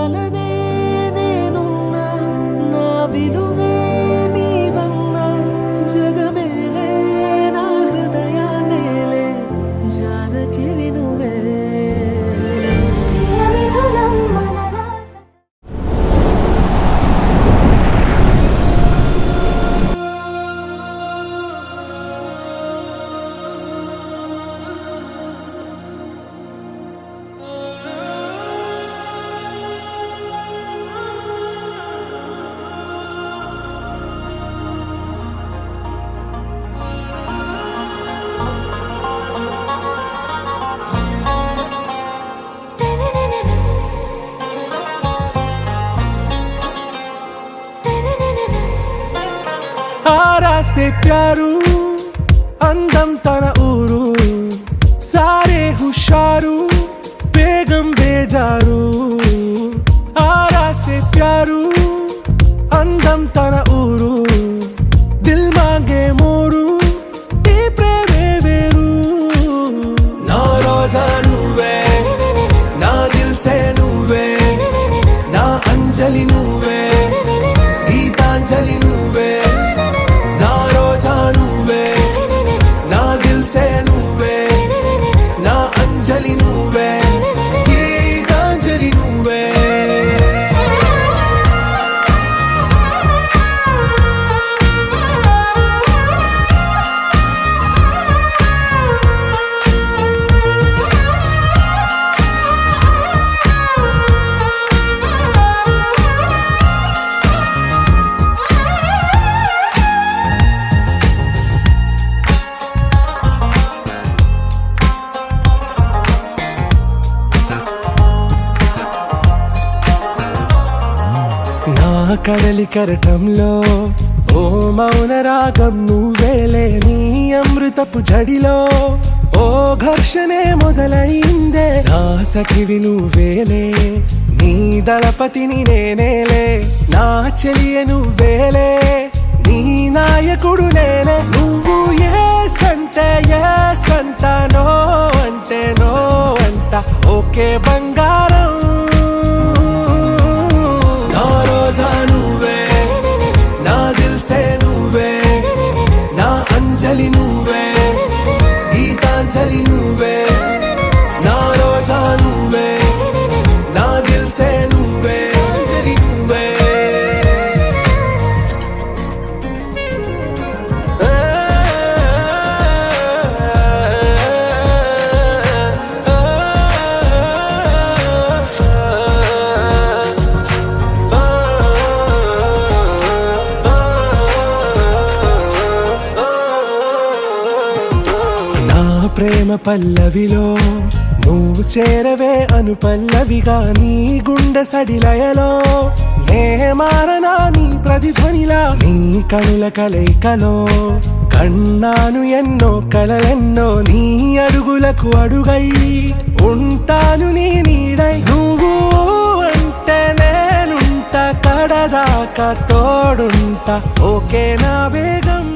వలనే నేనున్నా నా విలువే నీవన్నా జగమేలే నా హృదయాన్నేలే జానకి వినువే आरा से प्यारू अंदम तन ऊरू सारे हुशारू बेगम बेजारू आरा से प्यारू अंदम तन ऊरू दिल मांगे मोरू ఈ ప్రేమే వేరు నా రోజా నువ్వే నా దిల్ సే నువ్వే నా అంజలి నువ్వే గీతాంజలి నువ్వే అంజలి నువ్వే గీతాంజలి నువ్వే కడలి కరటంలో ఓ మౌన రాగం నువ్వేలే నీ అమృతపు జడిలో ఓ ఘర్షణే మొదలైందే నా సఖివి నువ్వేలే నీ దళపతిని నేనేలే నా చెలియ నువ్వేలే నీ నాయకుడు నేనే నువ్వు ఏ సంట నో అంటే నో అంట ఓకే బంగారం నువ్వే నా దిల్ సే నువ్వే నా అంజలి నువ్వే గీతాంజలి నువ్వే నా రోజా నువ్వే నా దిల్ సే నువ్వే అంజలి నువ్వే ప్రేమ పల్లవిలో నువ్వు చేరవే అను పల్లవిగా నీ గుండె సడిలయలో నే మారనా నీ ప్రతిధ్వనిలా నీ కనుల కలయికలో కన్నాను ఎన్నో కలలెన్నో నీ అడుగులకు అడుగై ఉంటాను నీ నీడై నువ్వు అంటే నేనుంటా కడదాకా తోడుంటా ఓకే నా బేగం